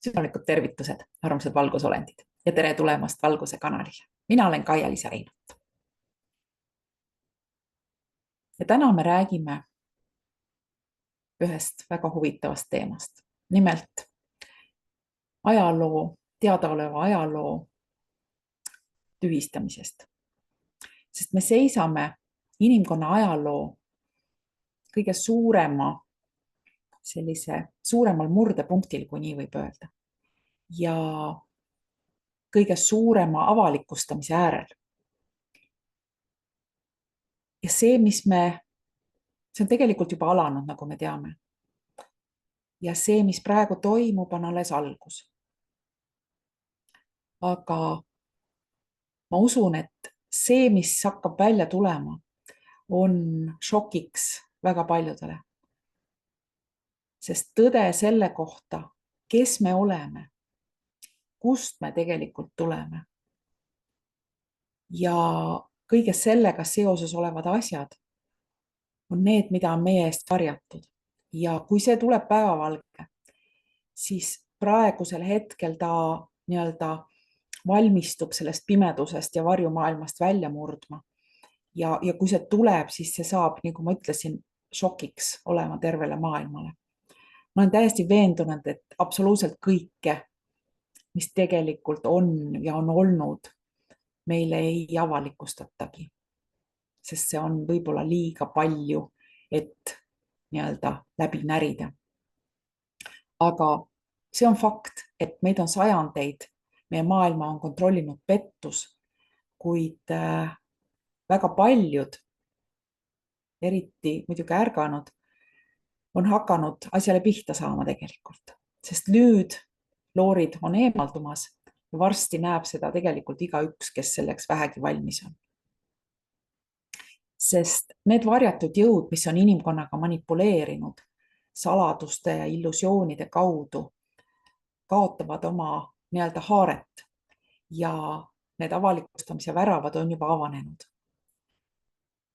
Südamlikud tervitused, armsad valgusolendid ja tere tulemast Valguse kanalile. Mina olen Kaia-Liisa Reinut. Ja täna me räägime ühest väga huvitavast teemast. Nimelt ajaloo, teadaoleva ajaloo tühistamisest. Sest me seisame inimkonna ajaloo kõige suuremal murdepunktil, kui nii võib öelda. Ja kõige suurema avalikustamise äärel. Ja see on tegelikult juba alanud, nagu me teame. Ja see, mis praegu toimub, on alles algus. Aga ma usun, et see, mis hakkab välja tulema, on šokiks väga paljudele. Sest tõde selle kohta, kes me oleme, kust me tegelikult tuleme ja kõige sellega seoses olevad asjad on need, mida on meie eest varjatud. Ja kui see tuleb päevavalge, siis praegusel hetkel ta valmistub sellest pimedusest ja varjumaailmast välja murdma. Ja kui see tuleb, siis see saab, nagu ma ütlesin, šokiks olema tervele maailmale. Ma olen täiesti veendunud, et absoluutselt kõike, mis tegelikult on ja on olnud, meile ei avalikustatagi. Sest see on võib-olla liiga palju, et läbi närida. Aga see on fakt, et meid on sajandeid, meie maailma on kontrollinud pettus, kuid väga paljud, eriti muidugi ärganud, on hakanud asjale pihta saama tegelikult. Sest nüüd loorid on eemaldumas ja varsti näeb seda tegelikult igaüks, kes selleks vähegi valmis on. Sest need varjatud jõud, mis on inimkonnaga manipuleerinud saladuste ja illusioonide kaudu, kaotavad oma haaret ja need avalikustamise väravad on juba avanenud.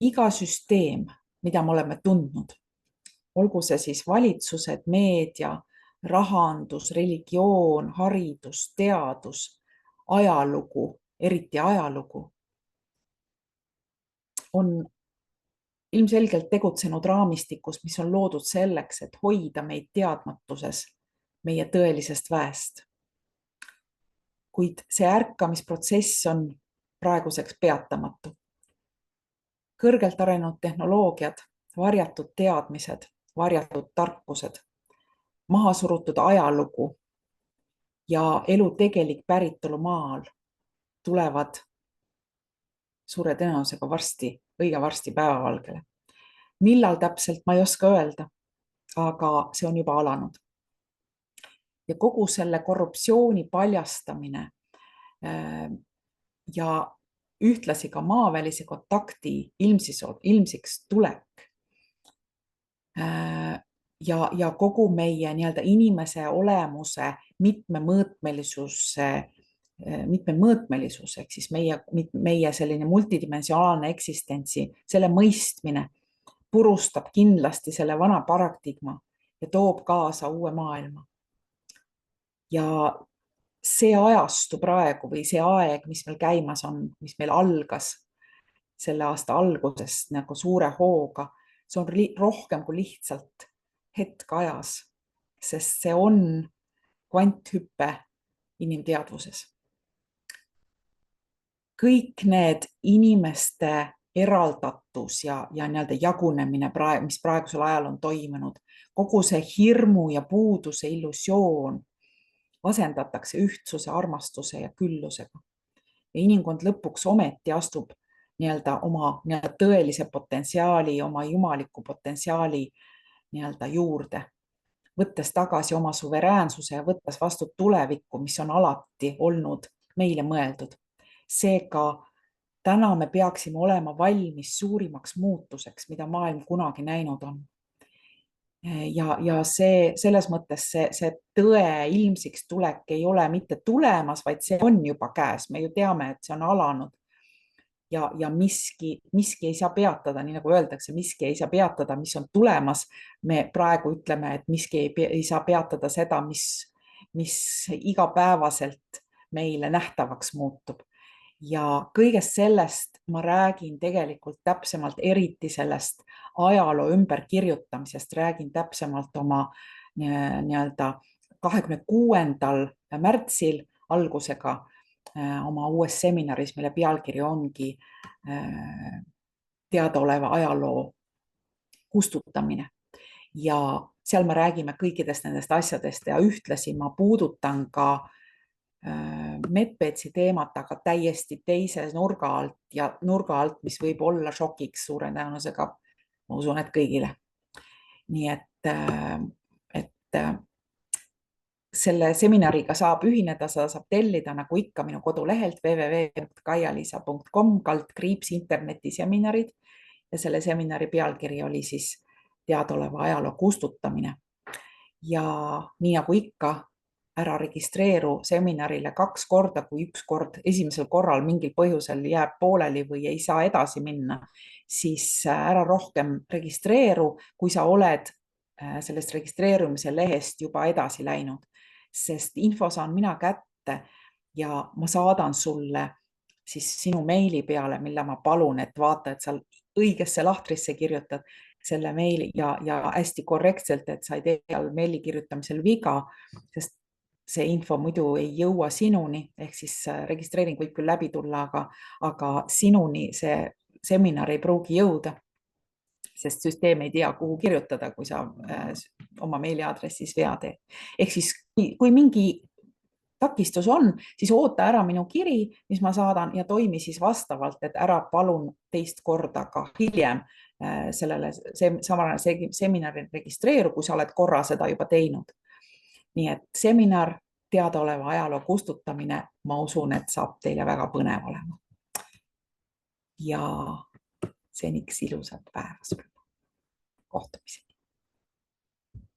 Iga süsteem, mida me oleme tundnud, olgu see siis valitsused, meedia, rahandus, religioon, haridus, teadus, ajalugu, eriti ajalugu, on ilmselgelt tegutsenud raamistikus, mis on loodud selleks, et hoida meid teadmatuses meie tõelisest väest. Kuid see ärkamisprotsess on praeguseks peatamatu. Kõrgelt arenenud tehnoloogiad, varjatud teadmised, varjatud tarkused, mahasurutud ajalugu ja elu tegelik päritolu maal tulevad suure tõenäosusega õige varsti päevavalgele. Millal täpselt, ma ei oska öelda, aga see on juba alanud. Ja kogu selle korruptsiooni paljastamine ja ühtlasi ka maavälise kontakti ilmsiks tulek ja kogu meie inimese olemuse mitmemõõtmelisus ehk siis meie selline multidimensionaalne eksistentsi, selle mõistmine purustab kindlasti selle vana paradigma ja toob kaasa uue maailma. Ja see ajastu praegu või see aeg, mis meil käimas on, mis meil algas selle aasta algusest nagu suure hooga, see on rohkem kui lihtsalt hetk ajas, sest see on kvanthüpe inimteadvuses. Kõik need inimeste eraldatus ja jagunemine, mis praegusel ajal on toimunud, kogu see hirmu ja puuduse illusioon asendatakse ühtsuse, armastuse ja küllusega. Ja inimkond lõpuks ometi astub oma tõelise potentsiaali, oma jumaliku potentsiaali juurde, võttes tagasi oma suveräänsuse ja võttes vastu tulevikku, mis on alati olnud meile mõeldud. Seega täna me peaksime olema valmis suurimaks muutuseks, mida maailm kunagi näinud on. Ja selles mõttes see tõe ilmsiks tulek ei ole mitte tulemas, vaid see on juba käes. Me ju teame, et see on alanud. Ja miski ei saa peatada, nii nagu öeldakse, miski ei saa peatada, mis on tulemas. Me praegu ütleme, et miski ei saa peatada seda, mis igapäevaselt meile nähtavaks muutub. Ja kõigest sellest ma räägin tegelikult täpsemalt, eriti sellest ajaloo ümberkirjutamisest, räägin täpsemalt oma nii-öelda 26. märtsil algusega oma uues seminaris, mille pealkiri ongi teadaoleva ajaloo kustutamine. Ja seal me räägime kõikidest nendest asjadest ja ühtlasi ma puudutan ka Medbedsi teemat, aga täiesti teise nurga alt ja nurga alt, mis võib olla šokiks suure tõenäosusega, ma usun, et kõigile. Nii et selle seminariga saab ühineda, seda saab tellida nagu ikka minu kodulehelt www.kaialiisa.com/internetiseminarid ja selle seminari pealkiri oli siis teadaoleva ajaloo kustutamine. Ja nii nagu ikka, ära registreeru seminarile 2 korda, kui 1 kord esimesel korral mingil põhjusel jääb pooleli või ei saa edasi minna, siis ära rohkem registreeru, kui sa oled sellest registreerumise lehest juba edasi läinud, sest info saan mina kätte ja ma saadan sulle siis sinu meili peale, mille ma palun, et vaata, et sa õigesse lahtrisse kirjutad selle meili ja hästi korrektselt, et sa ei tee meili kirjutamisel viga, sest see info muidu ei jõua sinuni, ehk siis registreering võib küll läbi tulla, aga sinuni see seminar ei pruugi jõuda, sest süsteem ei tea, kuhu kirjutada, kui sa oma meiliaadressis vea teed. Ehk siis kui mingi takistus on, siis oota ära minu kiri, mis ma saadan ja toimi siis vastavalt, et ära palun teist korda ka hiljem sellele samale seminari registreeru, kui sa oled korra seda juba teinud. Nii et seminar teadaoleva ajaloo kustutamine, ma usun, et saab teile väga põnev olema. Ja seniks ilusat päeva sulle. Kohtumisi.